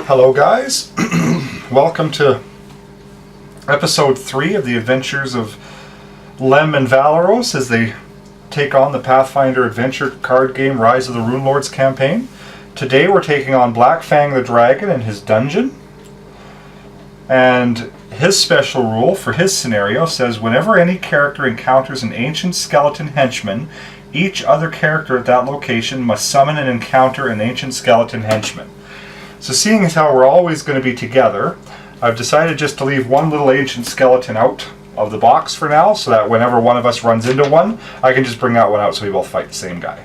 Hello guys, welcome to episode 3 of the adventures of Lem and Valeros as they take on the Pathfinder adventure card game Rise of the Rune Lords campaign. Today we're taking on Black Fang the Dragon and his dungeon. And his special rule for his scenario says whenever any character encounters an ancient skeleton henchman, each other character at that location must summon and encounter an ancient skeleton henchman. So seeing as how we're always going to be together, I've decided just to leave one little ancient skeleton out of the box for now, so that whenever one of us runs into one, I can just bring that one out so we both fight the same guy.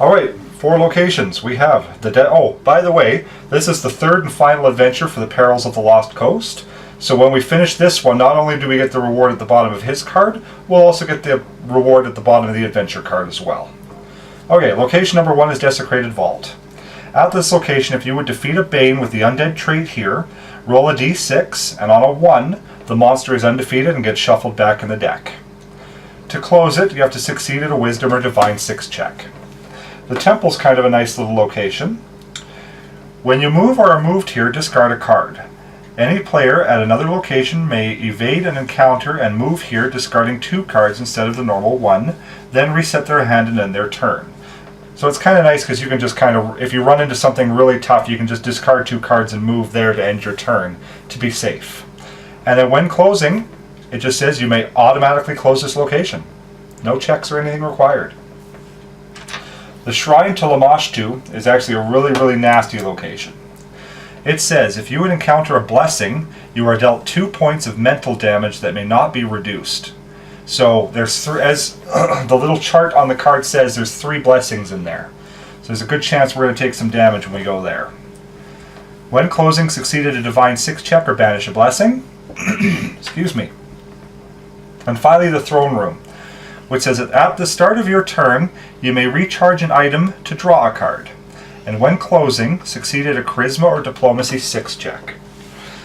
Alright, 4 locations. We have the oh, by the way, this is the third and final adventure for the Perils of the Lost Coast. So when we finish this one, not only do we get the reward at the bottom of his card, we'll also get the reward at the bottom of the adventure card as well. Okay, location number 1 is Desecrated Vault. At this location, if you would defeat a Bane with the undead trait here, roll a d6, and on a 1, the monster is undefeated and gets shuffled back in the deck. To close it, you have to succeed at a Wisdom or Divine 6 check. The temple's kind of a nice little location. When you move or are moved here, discard a card. Any player at another location may evade an encounter and move here, discarding 2 cards instead of the normal 1, then reset their hand and end their turn. So it's kind of nice because you can just kind of, if you run into something really tough, you can just discard 2 cards and move there to end your turn to be safe. And then when closing, it just says you may automatically close this location. No checks or anything required. The Shrine to Lamashtu is actually a really nasty location. It says if you would encounter a blessing, you are dealt 2 points of mental damage that may not be reduced. So there's as the little chart on the card says, there's 3 blessings in there. So there's a good chance we're going to take some damage when we go there. When closing, succeed at a Divine 6 check or banish a blessing. Excuse me. And finally, the Throne Room, which says that at the start of your turn, you may recharge an item to draw a card. And when closing, succeed at a Charisma or Diplomacy 6 check.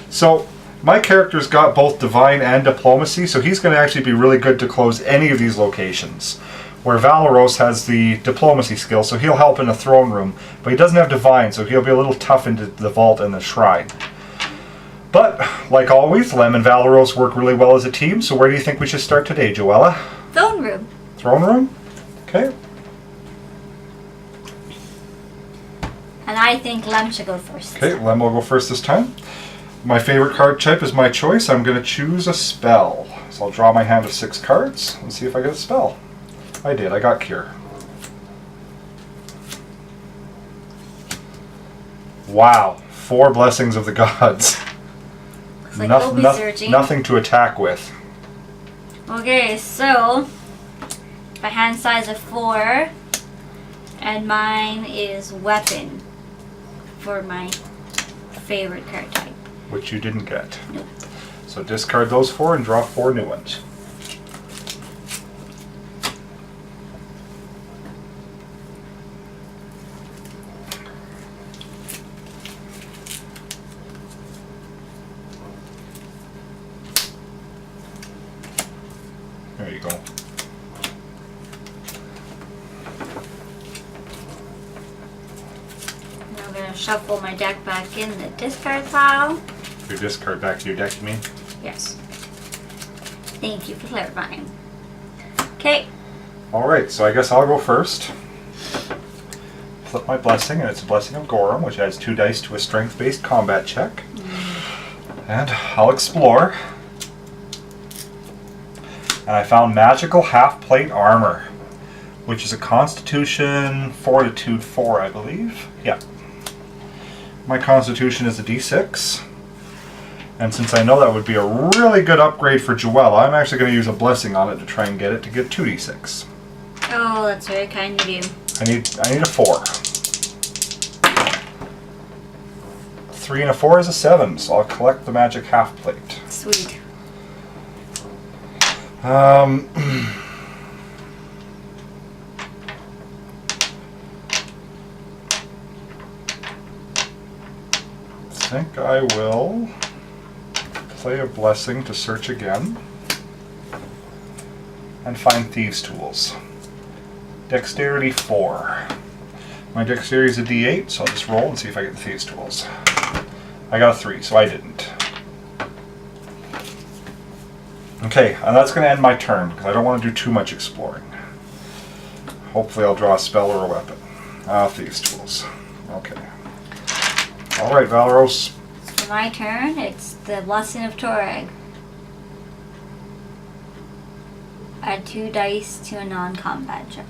So my character's got both Divine and Diplomacy, so he's going to actually be really good to close any of these locations. Where Valeros has the Diplomacy skill, so he'll help in the Throne Room, but he doesn't have Divine, so he'll be a little tough into the Vault and the Shrine. But, like always, Lem and Valeros work really well as a team, so where do you think we should start today, Joella? Throne Room. Throne Room? Okay. And I think Lem should go first. Okay, Lem will go first this time. My favorite card type is my choice. I'm going to choose a spell. So I'll draw my hand of 6 cards and see if I get a spell. I did. I got Cure. Wow. 4 Blessings of the Gods. Looks like we'll be searching. Nothing to attack with. Okay, so my hand size of 4, and mine is Weapon for my favorite card type. Which you didn't get. Nope. So discard those 4 and draw 4 new ones. There you go. I'm going to shuffle my deck back in the discard pile. Your discard back to your deck, you mean? Yes. Thank you for clarifying. Okay. Alright, so I guess I'll go first. Flip my blessing, and it's a Blessing of Gorham, which adds 2 dice to a strength-based combat check. And I'll explore. And I found Magical Half-Plate Armor, which is a Constitution Fortitude 4, I believe. Yeah. My Constitution is a D6. And since I know that would be a really good upgrade for Joella, I'm actually going to use a Blessing on it to try and get it to get 2d6. Oh, that's very kind of you. I need a 4. 3 and a 4 is a 7, so I'll collect the magic half plate. Sweet. I think I will play a Blessing to search again and find Thieves' Tools. Dexterity 4. My dexterity is a D8, so I'll just roll and see if I get the thieves' tools. I got a 3, so I didn't. Okay, and that's going to end my turn, because I don't want to do too much exploring. Hopefully I'll draw a spell or a weapon. Thieves' tools. Okay. Alright, Valeros. For my turn, it's the Blessing of Torag. Add 2 dice to a non-combat check.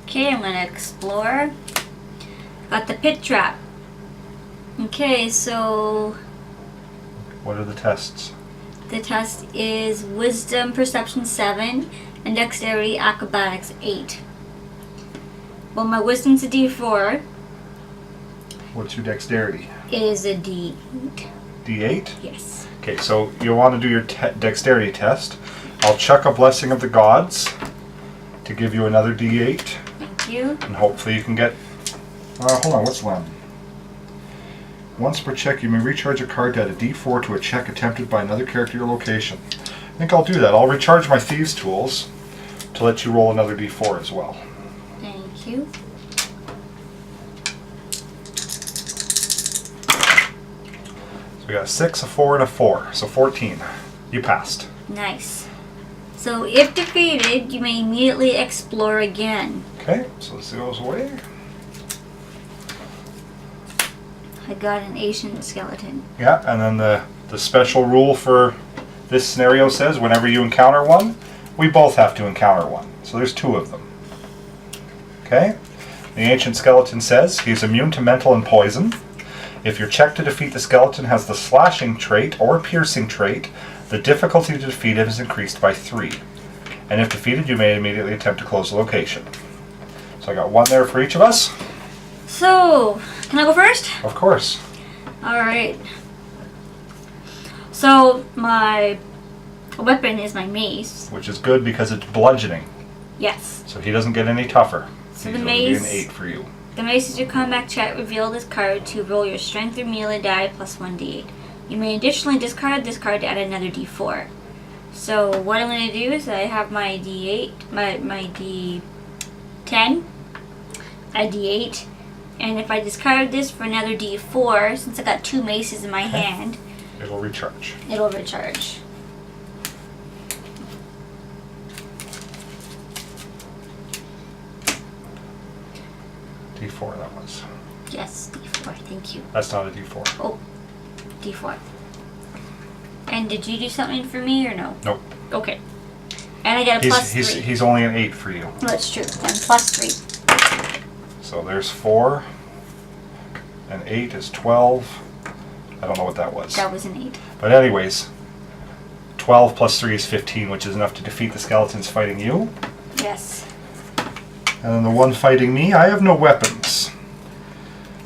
Okay, I'm going to explore. Got the pit trap. Okay, so What are the tests? the test is Wisdom Perception 7 and Dexterity Acrobatics 8. Well, my Wisdom's a D4. What's your dexterity? Is a D8. D8? Yes. Okay, so you'll want to do your dexterity test. I'll chuck a Blessing of the Gods to give you another D8. Thank you. And hopefully you can get... hold on, what's Lem? Once per check, you may recharge a card to add a D4 to a check attempted by another character or location. I think I'll do that. I'll recharge my Thieves' Tools to let you roll another D4 as well. Thank you. So we got a 6, a 4, and a 4. So 14. You passed. Nice. So if defeated, you may immediately explore again. Okay, so this goes away. I got an ancient skeleton. Yeah, and then the special rule for this scenario says whenever you encounter one, we both have to encounter one. So there's 2 of them. Okay? The ancient skeleton says he's immune to mental and poison. If your check to defeat the skeleton has the slashing trait or piercing trait, the difficulty to defeat him is increased by 3. And if defeated, you may immediately attempt to close the location. So I got 1 there for each of us. So, can I go first? Of course. Alright. So, my weapon is my mace. Which is good because it's bludgeoning. Yes. So he doesn't get any tougher. So He's the only mace... an 8 for you. The mace is your combat check. Reveal this card to roll your strength or melee die plus 1d8. You may additionally discard this card to add another d4. So what I'm going to do is I have my d8, my d10, a d8, and if I discard this for another d4, since I got 2 maces in my hand, It'll recharge. it'll recharge. D4 that was. Yes, d4. Thank you. That's not a D4. Oh, d4. And did you do something for me or no? Nope. Okay. And I got a plus 3. He's only an 8 for you. That's true. And plus 3. So there's 4. And 8 is 12. I don't know what that was. That was an 8. But anyways, 12 plus 3 is 15, which is enough to defeat the skeletons fighting you. Yes. And then the one fighting me, I have no weapons.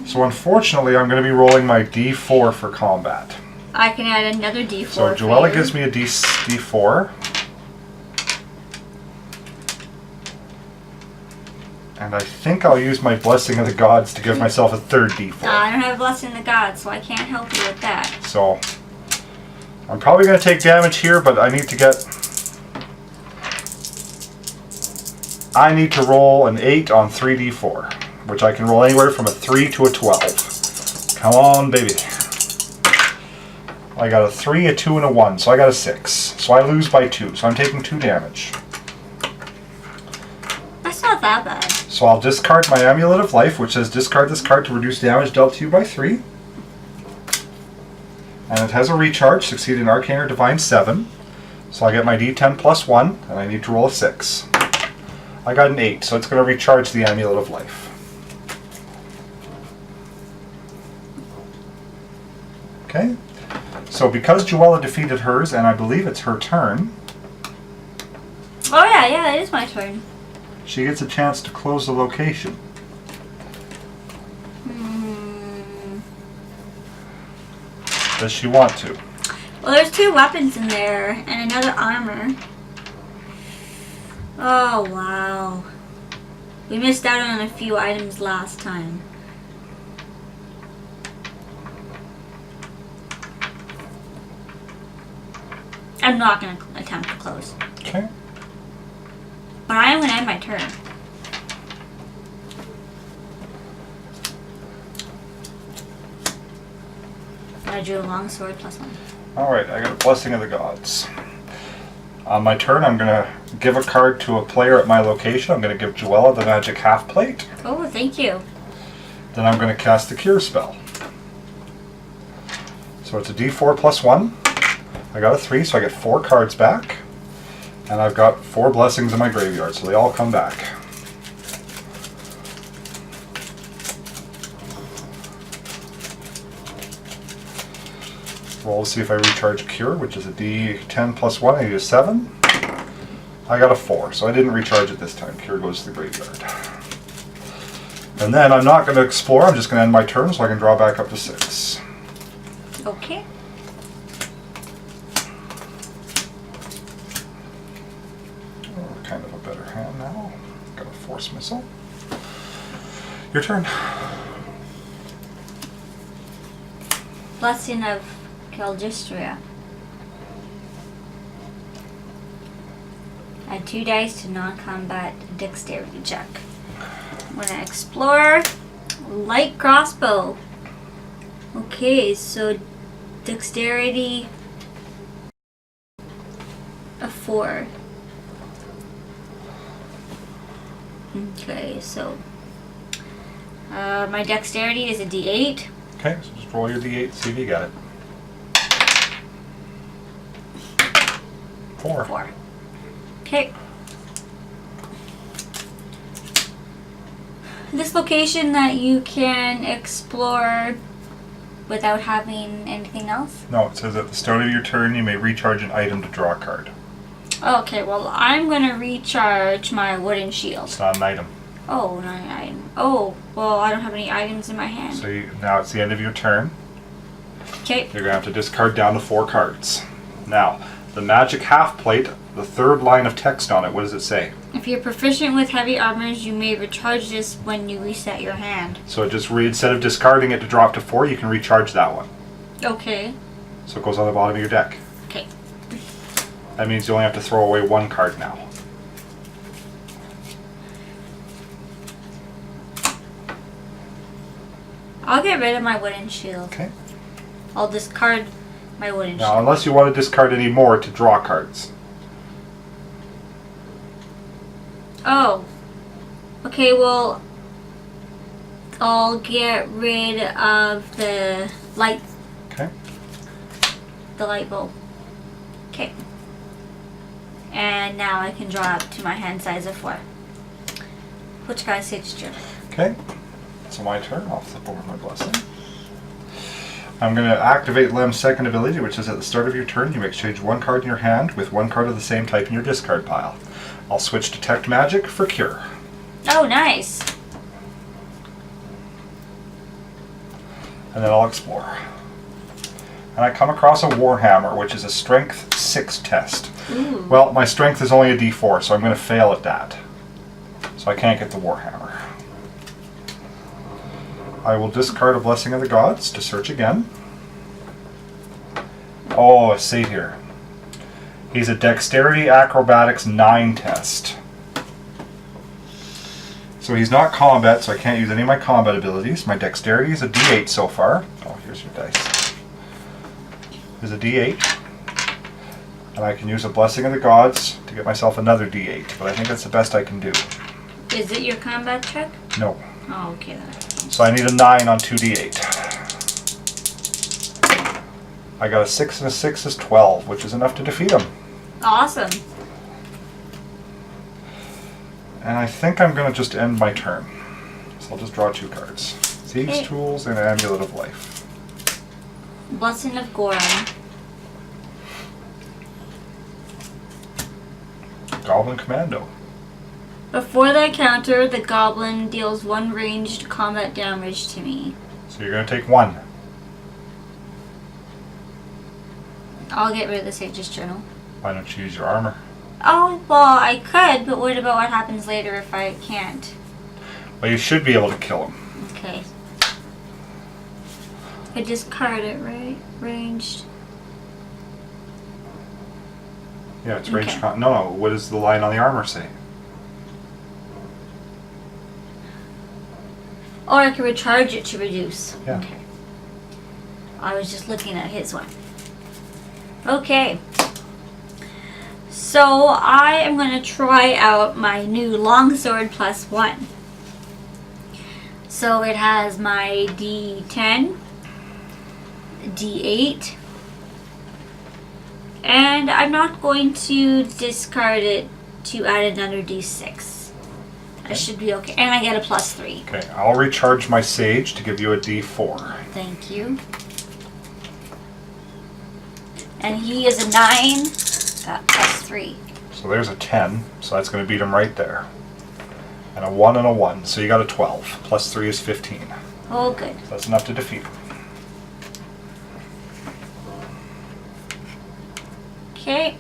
So unfortunately, I'm going to be rolling my D4 for combat. I can add another d4. So Joella gives me a D4. And I think I'll use my Blessing of the Gods to give myself a third D4. I don't have a Blessing of the Gods, so I can't help you with that. So I'm probably going to take damage here, but I need to roll an 8 on 3d4, which I can roll anywhere from a 3 to a 12. Come on, baby. I got a 3, a 2, and a 1, so I got a 6. So I lose by 2, so I'm taking 2 damage. That's not that bad. So I'll discard my Amulet of Life, which says discard this card to reduce damage dealt to you by 3. And it has a recharge, succeed in Arcane or Divine 7. So I get my D10 plus 1, and I need to roll a 6. I got an 8, so it's going to recharge the Amulet of Life. Okay, so because Joella defeated hers, and I believe it's her turn, Oh yeah, it is my turn. she gets a chance to close the location. Does she want to? Well, there's 2 weapons in there and another armor. Oh wow. We missed out on a few items last time. I'm not going to attempt to close. Okay. But I am going to end my turn. I drew a long sword +1. Alright, I got a Blessing of the Gods. On my turn, I'm going to give a card to a player at my location. I'm going to give Joella the magic half plate. Oh, thank you. Then I'm going to cast the Cure spell. So it's a d4 +1. I got a 3, so I get 4 cards back. And I've got 4 blessings in my graveyard, so they all come back. Roll to see if I recharge Cure, which is a d10 +1. I need a 7. I got a 4, so I didn't recharge it this time. Cure goes to the graveyard. And then I'm not going to explore, I'm just going to end my turn so I can draw back up to 6. Okay. Kind of a better hand now. Got a Force Missile. Your turn. Blessing of Caldistria. Add 2 dice to non-combat dexterity check. I'm gonna explore light crossbow. Okay, so dexterity a 4. Okay, so my dexterity is a d8. Okay, so just roll your d8, see if you got it. 4. 4. Okay. This location that you can explore without having anything else? No, it says at the start of your turn you may recharge an item to draw a card. Okay, well, I'm gonna recharge my wooden shield. It's not an item. Oh, not an item. Oh, well, I don't have any items in my hand. So now it's the end of your turn. Okay. You're going to have to discard down to 4 cards. Now, the magic half plate, the 3rd line of text on it, what does it say? If you're proficient with heavy armors, you may recharge this when you reset your hand. So it just reads, instead of discarding it to drop to 4, you can recharge that one. Okay. So it goes on the bottom of your deck. Okay. That means you only have to throw away 1 card now. I'll get rid of my wooden shield. Okay. I'll discard my wooden Now, shield. unless you want to discard any more to draw cards. Oh. Okay, well, I'll get rid of the light Okay. bulb. Okay. And now I can draw up to my hand size of 4. Which guy's signature? Okay. So my turn. I'll flip over my blessing. I'm going to activate Lem's second ability, which is at the start of your turn, you may exchange 1 card in your hand with 1 card of the same type in your discard pile. I'll switch Detect Magic for Cure. Oh, nice. And then I'll explore. And I come across a Warhammer, which is a Strength 6 test. Ooh. Well, my Strength is only a D4, so I'm going to fail at that. So I can't get the Warhammer. I will discard a Blessing of the Gods to search again. Oh, a Satyr. He's a Dexterity Acrobatics 9 test. So he's not combat, so I can't use any of my combat abilities. My Dexterity is a D8 so far. Oh, here's your dice. Is a D8. And I can use a Blessing of the Gods to get myself another D8, but I think that's the best I can do. Is it your combat check? No. Oh, okay then. So I need a 9 on 2d8. I got a 6 and a 6 is 12, which is enough to defeat him. Awesome. And I think I'm going to just end my turn. So I'll just draw 2 cards. Thieves' Okay. Tools and Amulet of Life. Blessing of Gorham. Goblin Commando. Before the encounter, the goblin deals 1 ranged combat damage to me. So you're going to take 1. I'll get rid of the Sage's Journal. Why don't you use your armor? Oh, well, I could, but what about what happens later if I can't? Well, you should be able to kill him. Okay. I discard it, right? Ranged. Yeah, it's ranged. Okay. No, what does the line on the armor say? Or I can recharge it to reduce. Yeah. Okay. I was just looking at his one. Okay. So I am going to try out my new longsword +1. So it has my D10, D8, and I'm not going to discard it to add another D6. I should be okay. And I get a +3. Okay, I'll recharge my sage to give you a D4. Thank you. And he is a 9, got +3. So there's a 10, so that's going to beat him right there. And a 1 and a 1, so you got a 12. +3 is 15. Oh, good. So that's enough to defeat him. Okay.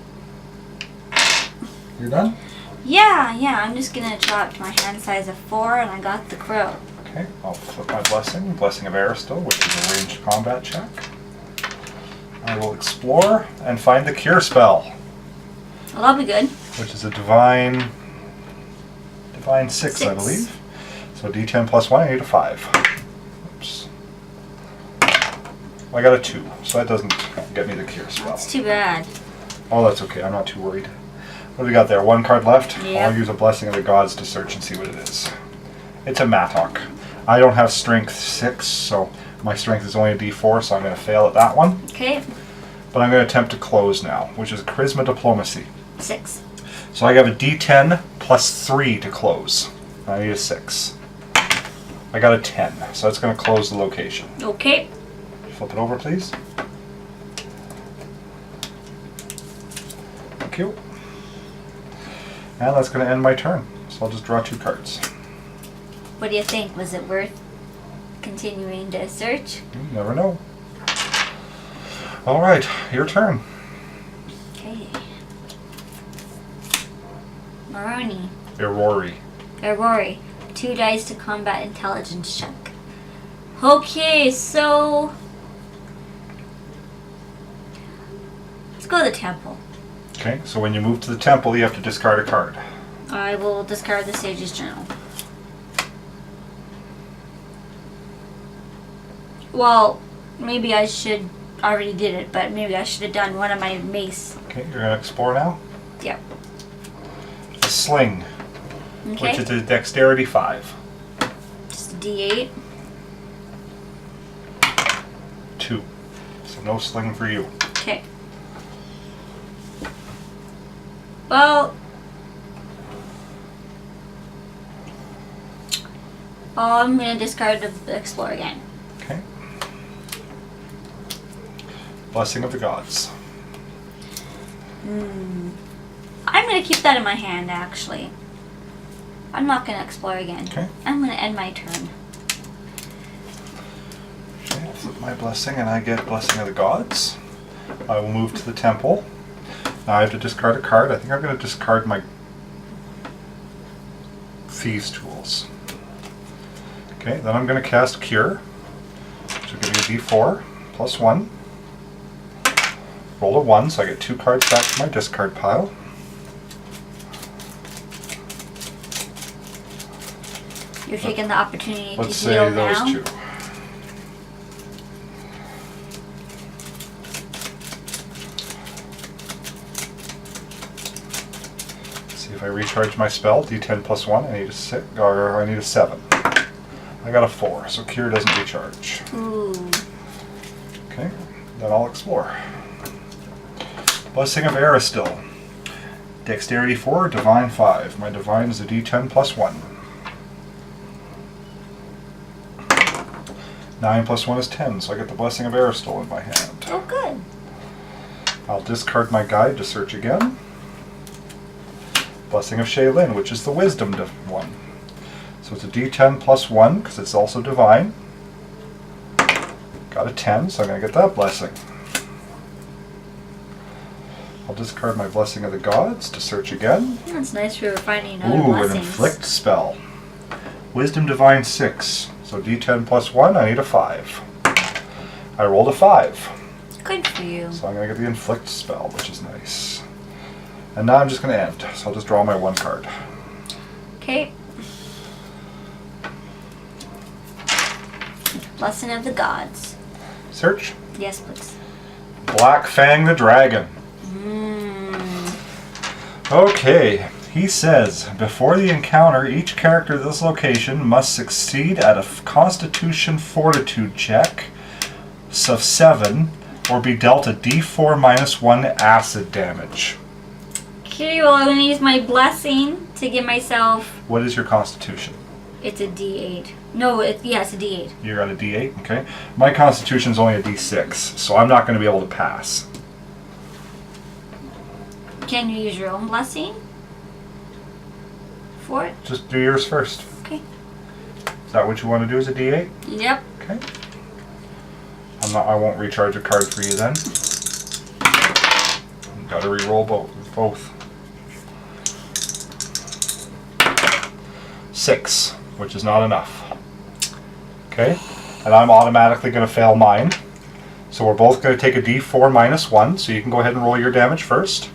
You're done? Yeah, I'm just gonna drop to my hand size of 4, and I got the crow. Okay, I'll flip my blessing. Blessing of Aristil, which is a ranged combat check. I will explore and find the cure spell, Well, that'll be good. which is a divine 6, I believe. So D10 +1, I need a 5. Oops. I got a 2, so that doesn't get me the cure spell. That's too bad. Oh, that's okay. I'm not too worried. What do we got there? 1 card left? Yep. I'll use a Blessing of the Gods to search and see what it is. It's a Mattock. I don't have strength 6, so my strength is only a D4, so I'm going to fail at that one. Okay. But I'm going to attempt to close now, which is Charisma Diplomacy. 6. So I have a D10 +3 to close. I need a 6. I got a 10, so that's going to close the location. Okay. Flip it over, please. Thank you. And that's going to end my turn. So I'll just draw 2 cards. What do you think? Was it worth continuing to search? You never know. All right, your turn. Okay. Maroni. Rory. 2 dice to combat intelligence check. Okay, so let's go to the temple. Okay, so when you move to the temple, you have to discard a card. I will discard the Sage's Journal. Well, maybe I should already did it, but maybe I should have done one of my mace. Okay, you're going to explore now. Yep. A sling, Okay. which is a dexterity 5. Just a D8. 2. So no sling for you. Okay. Well, I'm gonna discard the explore again. Okay. Blessing of the Gods. I'm gonna keep that in my hand, actually. I'm not gonna explore again. Okay. I'm gonna end my turn. Okay, I'll flip my blessing and I get Blessing of the Gods. I will move to the temple. Now I have to discard a card. I think I'm going to discard my Thieves' Tools. Okay, then I'm going to cast Cure. So give me a D4 +1. Roll a 1, so I get 2 cards back to my discard pile. You're taking the opportunity Let's to heal say those now. 2. See if I recharge my spell. D10 +1. I need a 6, or I need a 7. I got a 4, so Cure doesn't recharge. Ooh. Okay, then I'll explore. Blessing of Aristil. Dexterity 4, Divine 5. My Divine is a D10 +1. 9 +1 is 10, so I get the Blessing of Aristil in my hand. Oh, good. I'll discard my guide to search again. Blessing of Shaylin, which is the Wisdom 1. So it's a D10 +1, because it's also Divine. Got a 10, so I'm going to get that blessing. I'll discard my Blessing of the Gods to search again. That's nice for finding other Ooh, blessings. an Inflict spell. Wisdom Divine 6. So D10 +1, I need a 5. I rolled a 5. Good for you. So I'm going to get the Inflict spell, which is nice. And now I'm just going to end. So I'll just draw my 1 card. Okay. Blessing of the Gods. Search. Yes, please. Black Fang the Dragon. Okay, he says, before the encounter, each character at this location must succeed at a Constitution Fortitude check of 7 or be dealt a d4 minus 1 acid damage. Okay, well, I'm going to use my blessing to give myself... What is your Constitution? It's a D8. No, it's a D8. You're at a d8, okay. My Constitution is only a d6, so I'm not going to be able to pass. Can you use your own blessing for it? Just do yours first. Okay. Is that what you want to do as a d8? Yep. Okay. I won't recharge a card for you then. You gotta re-roll both. 6, which is not enough. Okay, and I'm automatically going to fail mine. So we're both going to take a d4 minus 1, so you can go ahead and roll your damage first.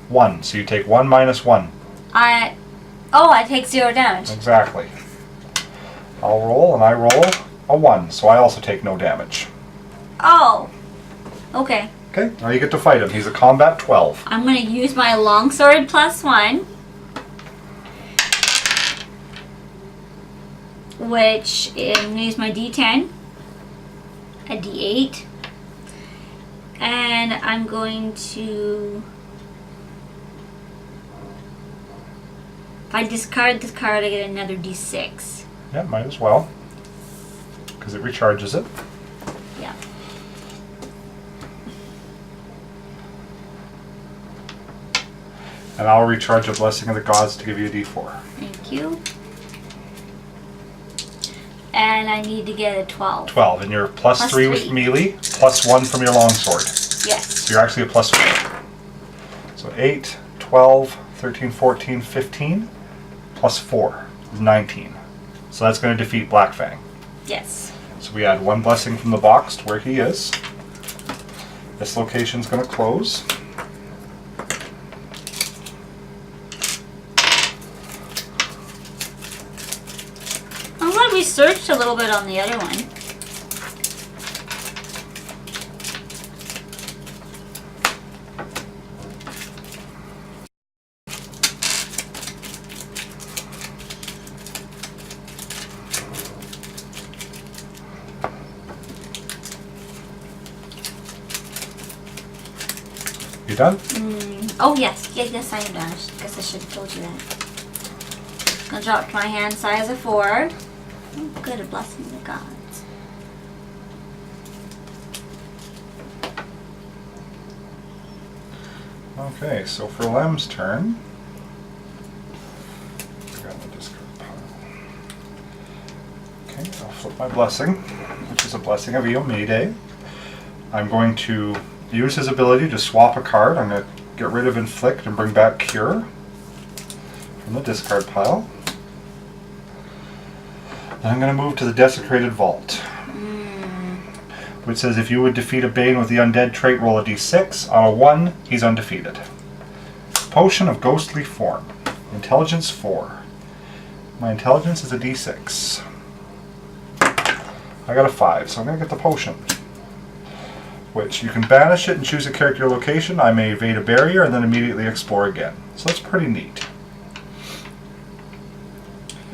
One, so you take 1 minus 1. I take 0 damage. Exactly. I'll roll, and I roll a 1, so I also take no damage. Oh. Okay. Okay, now you get to fight him. He's a combat 12. I'm going to use my longsword +1. Which, I'm going to use my D10. A D8. And I'm going to... If I discard this card, I get another D6. Yeah, might as well. Because it recharges it. Yeah. And I'll recharge a Blessing of the Gods to give you a d4. Thank you. And I need to get a 12. 12, and you're plus 3 with melee, +1 from your longsword. Yes. So you're actually a +4. So 8, 12, 13, 14, 15, +4 is 19. So that's going to defeat Black Fang. Yes. So we add 1 blessing from the box to where he is. This location's going to close. I'm glad we searched a little bit on the other one. You done? Oh, yes. Yes, I am done. I guess I should have told you that. I dropped my hand size of 4. Oh, good. A blessing of the gods. Okay, so for Lem's turn, I got my discard pile. Okay, I'll flip my blessing, which is a blessing of Eomede. I'm going to use his ability to swap a card. I'm going to get rid of Inflict and bring back Cure from the discard pile. Then I'm going to move to the Desecrated Vault, which says if you would defeat a Bane with the Undead trait, roll a d6. On a 1, he's undefeated. Potion of Ghostly Form. Intelligence 4. My intelligence is a d6. I got a 5, so I'm going to get the potion. Which you can banish it and choose a character location. I may evade a barrier and then immediately explore again. So that's pretty neat.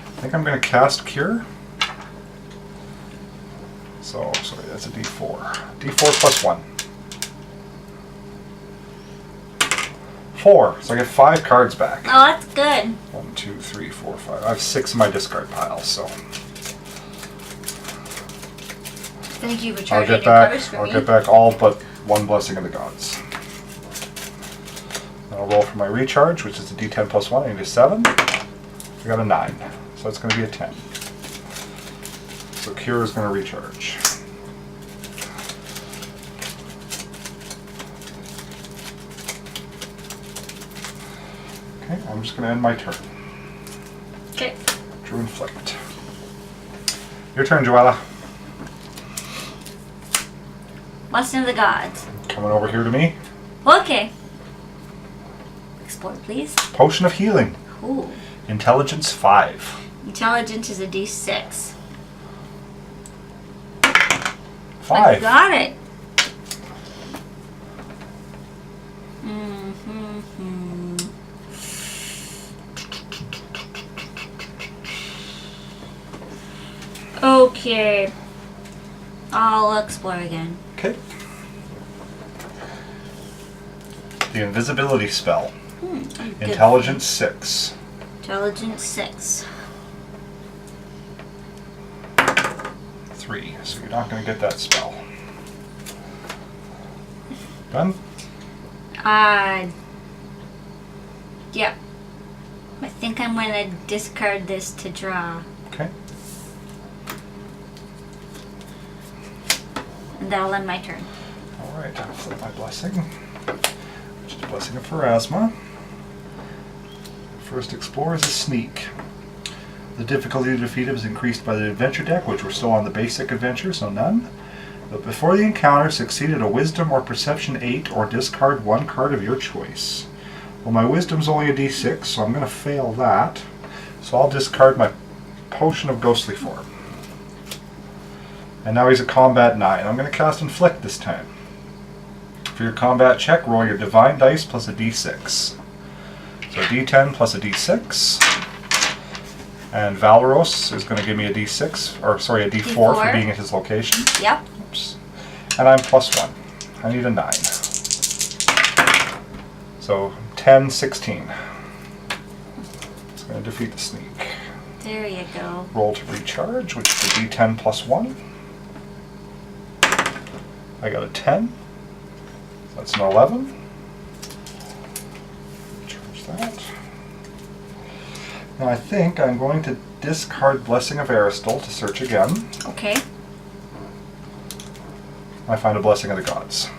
I think I'm going to cast Cure. So, sorry, that's a d4. d4 +1. 4. So I get 5 cards back. Oh, that's good. 1, 2, 3, 4, 5. I have 6 in my discard pile, so Thank you for I'll charging get your back. cards for I'll me. get back all but 1 blessing of the gods. Then I'll roll for my recharge, which is a d10 +1. I need a 7. I got a 9, so it's going to be a 10. So Cure is going to recharge. Okay, I'm just going to end my turn. Okay. Drew Inflict. Your turn, Joella. Blessing of the gods. Coming over here to me. Okay. Explore, please. Potion of Healing. Ooh. Intelligence 5. Intelligence is a D6. 5. I got it. Okay. I'll explore again. Okay. The invisibility spell. Intelligence 6. Intelligence 6. 3. So you're not going to get that spell. Done? Yep. I think I'm going to discard this to draw. Okay. And that'll end my turn. Alright, I'll flip my blessing. Which is a blessing of Pharasma. First explore is a sneak. The difficulty to defeat him is increased by the adventure deck, which we're still on the basic adventure, so none. But before the encounter, succeed at a wisdom or perception 8 or discard one card of your choice. Well, my wisdom's only a d6, so I'm going to fail that. So I'll discard my potion of ghostly form. And now he's a combat 9. I'm going to cast Inflict this time. For your combat check, roll your divine dice plus a d6. So a d10 plus a d6. And Valros is going to give me a d6, or sorry, a d4 for being at his location. Yep. Oops. And I'm +1. I need a 9. So 10, 16. It's going to defeat the sneak. There you go. Roll to recharge, which is a d10 plus 1. I got a 10. So that's an 11. Charge that. Now I think I'm going to discard Blessing of Aristal to search again. Okay. I find a Blessing of the Gods.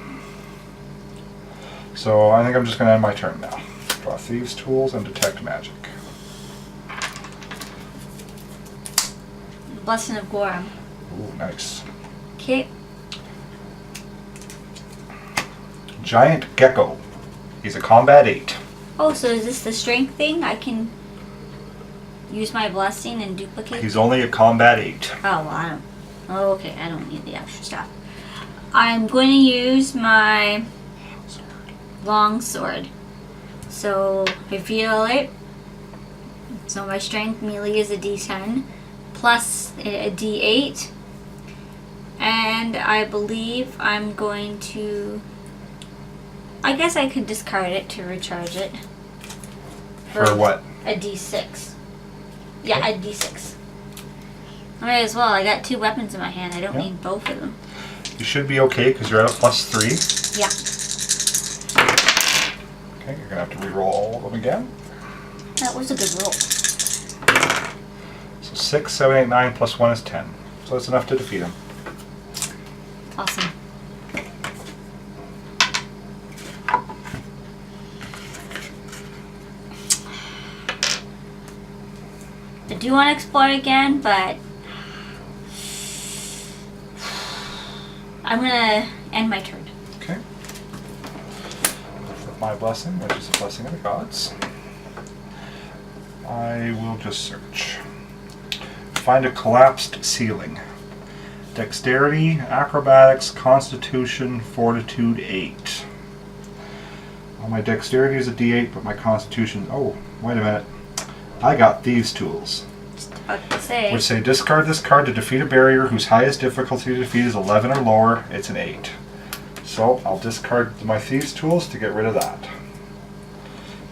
So I think I'm just going to end my turn now. Draw Thieves' Tools and Detect Magic. Blessing of Gorham. Ooh, nice. Okay. Giant Gecko. He's a combat 8. Oh, so is this the strength thing? I can use my blessing and duplicate? He's only a combat 8. Oh, well, I don't... Oh, okay, I don't need the extra stuff. I'm going to use my long sword. So, reveal it. So my strength melee is a d10 plus a d8. And I believe I'm going to... I guess I could discard it to recharge it. For what? A d6. Yeah, a d6. I might as well. I got 2 weapons in my hand. I don't need both of them. You should be okay because you're at a +3. Yeah. Okay, you're going to have to re-roll all of them again. That was a good roll. So 6, 7, 8, 9 plus 1 is 10. So that's enough to defeat him. Awesome. I do want to explore again, but I'm going to end my turn. Okay. Flip my blessing, which is a blessing of the gods. I will just search. Find a collapsed ceiling. Dexterity, acrobatics, constitution, fortitude 8. Well, my dexterity is a d8, but my constitution... Oh, wait a minute. I got Thieves' Tools. Just about to say. Which say discard this card to defeat a barrier whose highest difficulty to defeat is 11 or lower. It's an 8. So I'll discard my Thieves' Tools to get rid of that.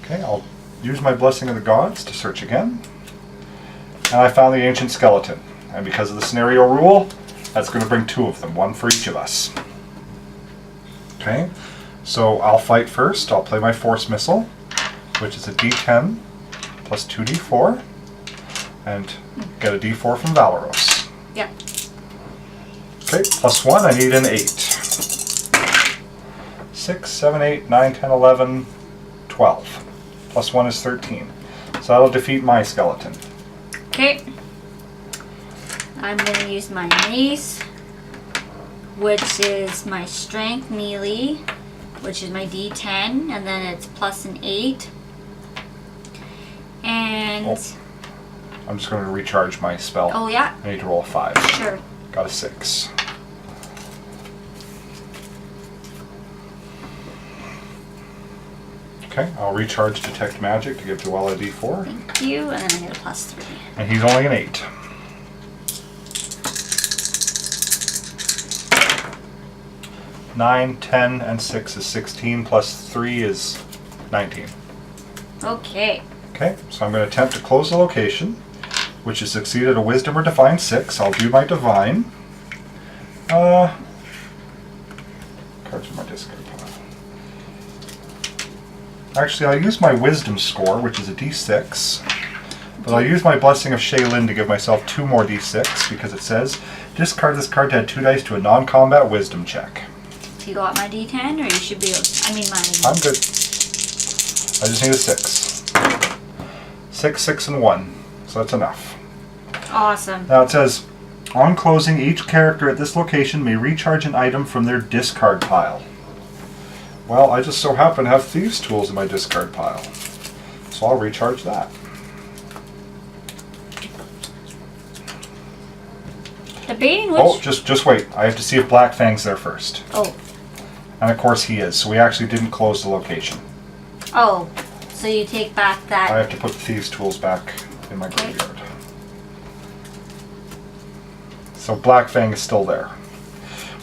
Okay, I'll use my Blessing of the Gods to search again. And I found the Ancient Skeleton. And because of the scenario rule, that's going to bring 2 of them, 1 for each of us. Okay, so I'll fight first. I'll play my Force Missile, which is a d10 plus 2d4, and get a d4 from Valros. Yep. Okay, plus 1, I need an 8. 6, 7, 8, 9, 10, 11, 12. Plus 1 is 13. So that'll defeat my skeleton. Okay. I'm going to use my mace, which is my strength melee, which is my d10, and then it's plus an 8. And I'm just going to recharge my spell. Oh, yeah? I need to roll a 5. Sure. Got a 6. Okay, I'll recharge Detect Magic to give Joelle a D4. Thank you, and then I get a +3. And he's only an 8. Nine, 10, and 6 is 16, plus 3 is 19. Okay. Okay, so I'm going to attempt to close the location, which has succeeded a Wisdom or Divine 6. I'll do my Divine. Cards in my discard pile. Actually, I'll use my Wisdom score, which is a D6. But I'll use my Blessing of Shaylin to give myself 2 more D6, because it says, discard this card to add 2 dice to a non-combat Wisdom check. Do you want my D10, or you should be able to, I mean my... I'm good. I just need a 6. 6, 6, and 1. So that's enough. Awesome. Now it says, on closing, each character at this location may recharge an item from their discard pile. Well, I just so happen to have Thieves' Tools in my discard pile. So I'll recharge that. Debating which... Oh, just wait. I have to see if Black Fang's there first. Oh. And of course he is, so we actually didn't close the location. Oh. So you take back that... I have to put the Thieves' Tools back in my graveyard. So Black Fang is still there.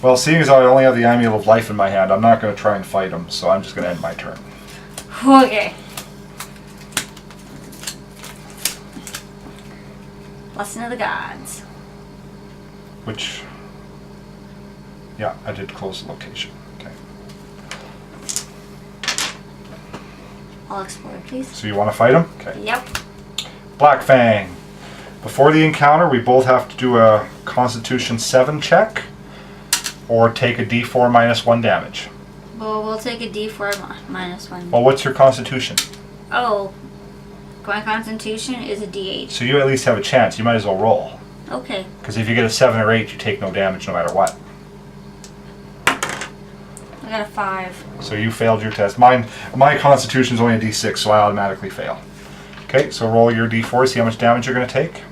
Well, seeing as I only have the Amulet of Life in my hand, I'm not going to try and fight him, so I'm just going to end my turn. Okay. Blessing of the Gods. Which... Yeah, I did close the location. Okay. I'll explore, please. So you want to fight him? Okay. Yep. Black Fang. Before the encounter, we both have to do a Constitution 7 check, or take a D4 minus 1 damage. Well, we'll take a D4 minus 1. Well, what's your Constitution? Oh. My Constitution is a D8. So you at least have a chance. You might as well roll. Okay. Because if you get a 7 or 8, you take no damage no matter what. I got a 5. So you failed your test. My Constitution is only a D6, so I automatically fail. Okay, so roll your D4, see how much damage you're going to take.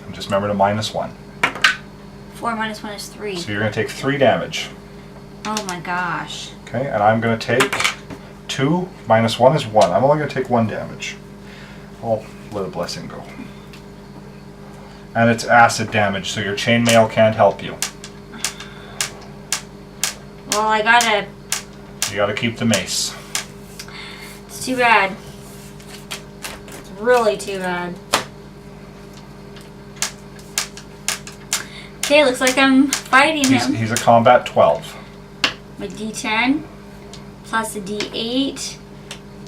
And just remember to minus 1. 4 minus 1 is 3. So you're going to take 3 damage. Oh my gosh. Okay, and I'm going to take 2 minus 1 is 1. I'm only going to take 1 damage. I'll let a blessing go. And it's acid damage, so your chainmail can't help you. Well, I gotta... You gotta keep the mace. It's too bad. It's really too bad. Okay, looks like I'm fighting him. He's a combat 12. My D10 plus a D8,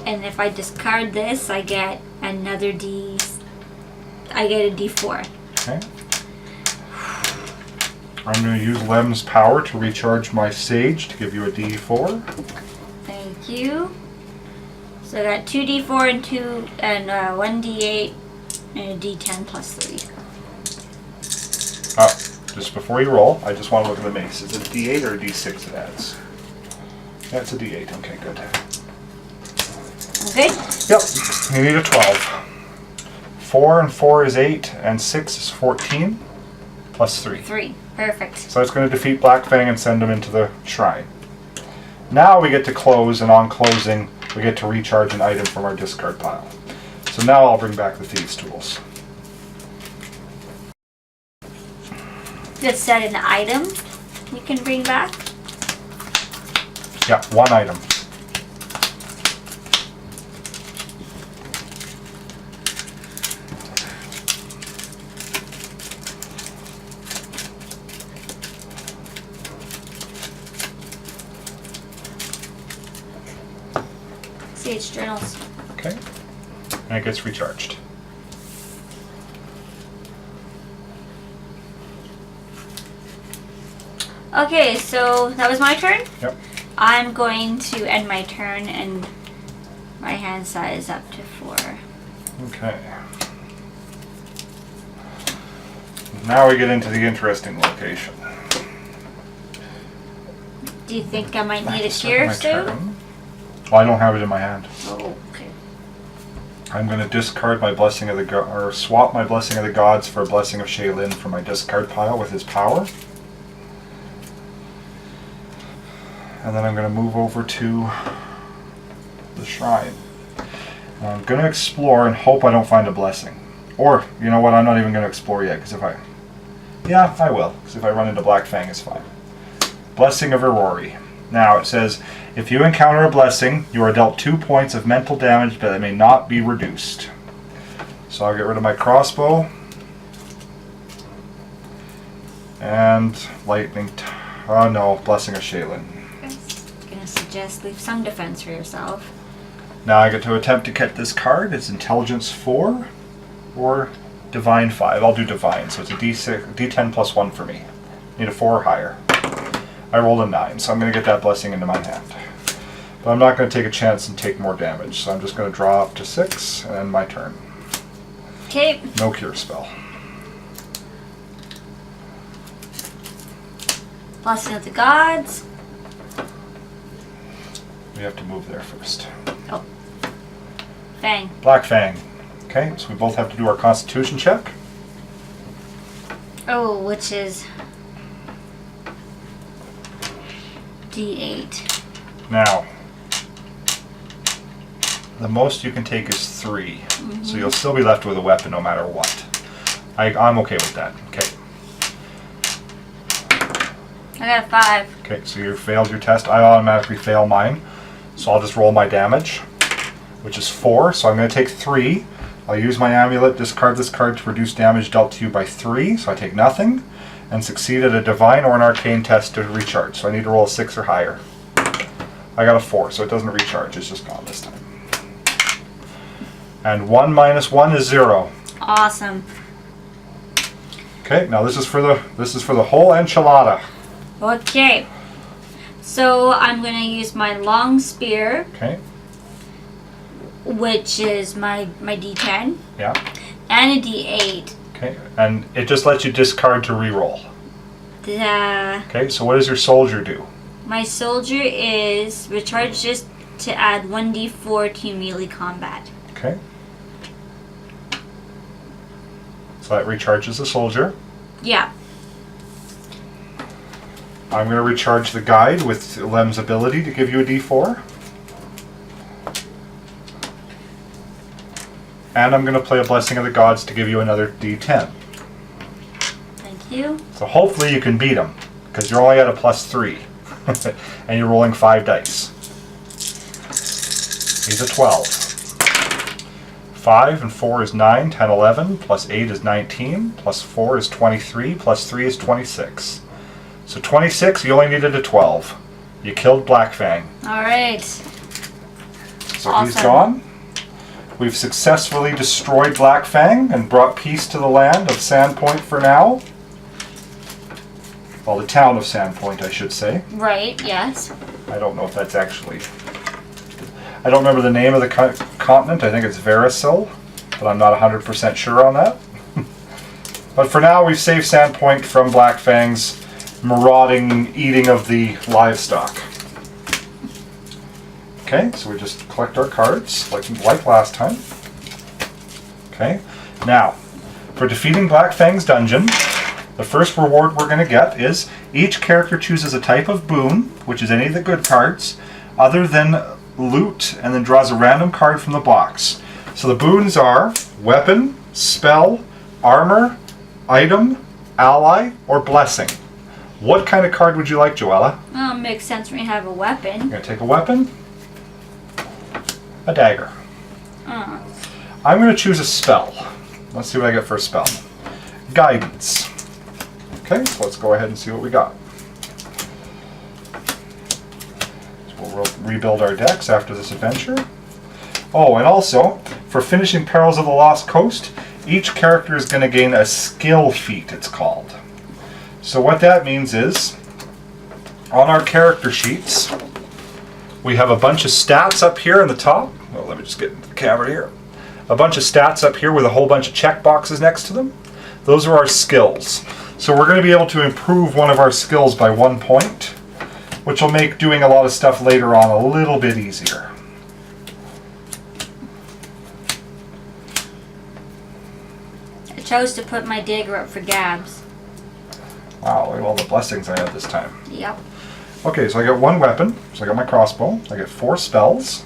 and if I discard this, I get another D. I get a D4. Okay. I'm going to use Lem's power to recharge my Sage to give you a D4. Thank you. So I got 2 D4 and 1 D8 and a D10 plus 3. Just before you roll, I just want to look at the mace. Is it a D8 or a D6 it adds? That's a D8. Okay, good. Okay. Yep. You need a 12. 4 and 4 is 8, and 6 is 14, plus 3. 3. Perfect. So it's going to defeat Black Fang and send him into the shrine. Now we get to close, and on closing, we get to recharge an item from our discard pile. So now I'll bring back the Thieves' Tools. Just set an item you can bring back. Yeah, 1 item. Sage journals. Okay. And it gets recharged. Okay, so that was my turn. Yep. I'm going to end my turn and my hand size up to 4. Okay. Now we get into the interesting location. Do you think I might need a Start cure my soon? turn. Well, I don't have it in my hand. Oh, okay. I'm going to discard my Blessing of the or swap my Blessing of the Gods for a Blessing of Shaylin from my discard pile with his power. And then I'm going to move over to the shrine. I'm going to explore and hope I don't find a blessing. Or, you know what, I'm not even going to explore yet, because if I... Yeah, I will, because if I run into Black Fang, it's fine. Blessing of Aurori. Now, it says, if you encounter a blessing, you are dealt 2 points of mental damage, but it may not be reduced. So I'll get rid of my crossbow. And lightning... Oh no, Blessing of Shaylin. I'm going to suggest leave some defense for yourself. Now I get to attempt to get this card. It's Intelligence 4 or Divine 5. I'll do Divine, so it's a D10 plus 1 for me. Need a 4 or higher. I rolled a 9, so I'm going to get that blessing into my hand. But I'm not going to take a chance and take more damage, so I'm just going to draw up to 6 and end my turn. Okay. No cure spell. Blessing of the Gods. We have to move there first. Oh. Fang. Black Fang. Okay, so we both have to do our Constitution check. Oh, which is D8. Now, the most you can take is 3. So you'll still be left with a weapon no matter what. I'm okay with that. Okay. I got a 5. Okay, so you failed your test. I automatically fail mine. So I'll just roll my damage, which is 4. So I'm going to take 3. I'll use my amulet, discard this card to reduce damage dealt to you by 3. So I take nothing. And succeed at a divine or an arcane test to recharge. So I need to roll a 6 or higher. I got a 4, so it doesn't recharge. It's just gone this time. And 1 minus 1 is 0. Awesome. Okay, now this is for the whole enchilada. Okay. So I'm going to use my long spear, Okay. which is my D10, Yeah. and a D8. Okay. And it just lets you discard to reroll. The Okay, so what does your soldier do? My soldier is recharged just to add 1d4 to melee combat. Okay. So that recharges the soldier. Yeah. I'm going to recharge the guide with Lem's ability to give you a d4. And I'm going to play a Blessing of the Gods to give you another d10. Thank you. So hopefully you can beat him, because you're only at a +3. And you're rolling 5 dice. He's a 12. 5 and 4 is 9, 10, 11, plus 8 is 19, plus 4 is 23, plus 3 is 26. So 26, you only needed a 12. You killed Black Fang. Alright. So Awesome. He's gone. We've successfully destroyed Black Fang and brought peace to the land of Sandpoint for now. Well, the town of Sandpoint, I should say. Right, yes. I don't know if that's actually... I don't remember the name of the continent. I think it's Verisil, but I'm not 100% sure on that. But for now, we've saved Sandpoint from Black Fang's marauding eating of the livestock. Okay, so we just collect our cards, like last time. Okay, now, for defeating Black Fangs Dungeon, the first reward we're going to get is each character chooses a type of boon, which is any of the good cards, other than loot, and then draws a random card from the box. So the boons are weapon, spell, armor, item, ally, or blessing. What kind of card would you like, Joella? Well, it makes sense for me to have a weapon. You're going to take a weapon, a dagger. Oh. I'm going to choose a spell. Let's see what I get for a spell. Guidance. Okay, so let's go ahead and see what we got. So we'll rebuild our decks after this adventure. Oh, and also, for finishing Perils of the Lost Coast, each character is going to gain a skill feat, it's called. So what that means is, on our character sheets, we have a bunch of stats up here in the top. Well, let me just get into the camera here. A bunch of stats up here with a whole bunch of check boxes next to them. Those are our skills. So we're going to be able to improve one of our skills by 1 point, which will make doing a lot of stuff later on a little bit easier. chose to put my dagger up for Gabs. Wow, look at all the blessings I have this time. Yep. Okay, so I got 1 weapon. So I got my crossbow. I get 4 spells.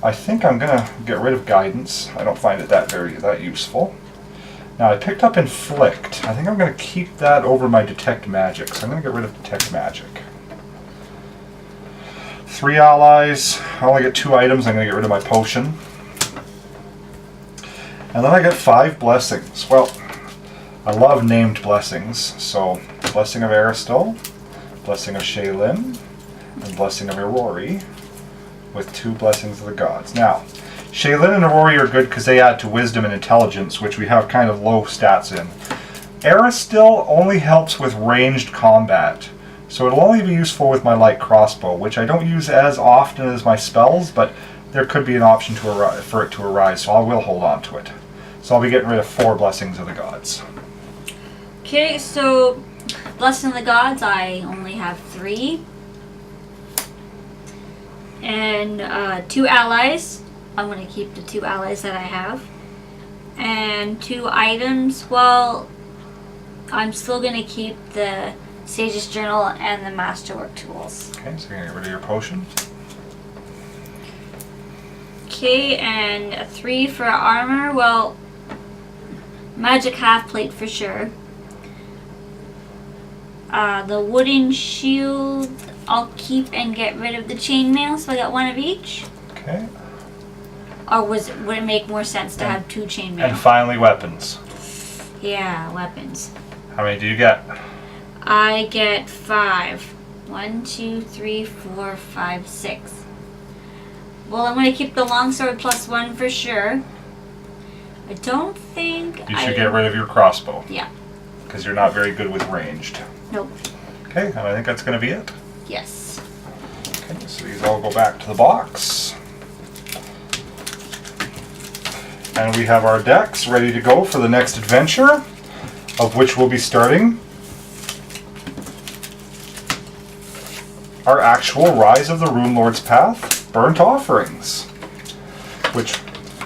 I think I'm gonna get rid of guidance. I don't find it that useful. Now I picked up inflict. I think I'm gonna keep that over my detect magic. So I'm gonna get rid of detect magic. 3 allies. I only get 2 items. I'm gonna get rid of my potion. And then I get 5 blessings. Well, I love named blessings. So blessing of Aristal, blessing of Shaylin, and blessing of Aurori, with 2 blessings of the gods. Now, Shaylin and Aurori are good because they add to wisdom and intelligence, which we have kind of low stats in. Aristal only helps with ranged combat, so it'll only be useful with my light crossbow, which I don't use as often as my spells, but there could be an option for it to arise, so I will hold on to it. So I'll be getting rid of 4 blessings of the gods. Okay, so blessing of the gods, I only have 3. And 2 allies. I'm going to keep the 2 allies that I have. And 2 items. Well, I'm still going to keep the Sage's Journal and the Masterwork tools. Okay, so you're going to get rid of your potion. Okay, and a 3 for armor. Well, magic half plate for sure. The wooden shield I'll keep and get rid of the chainmail, so I got 1 of each. Okay. Or would it make more sense to have 2 chainmail? And finally, weapons. Yeah, weapons. How many do you get? I get 5. 1, 2, 3, 4, 5, 6. Well, I'm going to keep the longsword +1 for sure. I don't think You should get rid of your crossbow. Yeah. Because you're not very good with ranged. Nope. Okay, and I think that's going to be it. Yes. Okay, so these all go back to the box. And we have our decks ready to go for the next adventure, of which we'll be starting our actual Rise of the Rune Lord's Path Burnt Offerings, which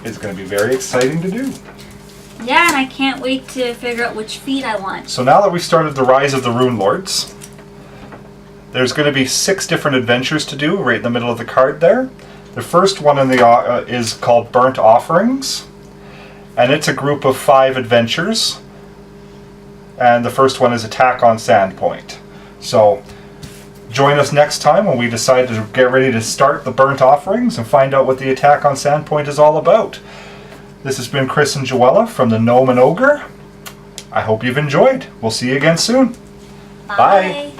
is going to be very exciting to do. Yeah, and I can't wait to figure out which feat I want. So now that we started the Rise of the Rune Lords, there's going to be 6 different adventures to do right in the middle of the card there. The first one in the is called Burnt Offerings, and it's a group of 5 adventures. And the first one is Attack on Sandpoint. So join us next time when we decide to get ready to start the Burnt Offerings and find out what the Attack on Sandpoint is all about. This has been Chris and Joella from the Gnome and Ogre. I hope you've enjoyed. We'll see you again soon. Bye.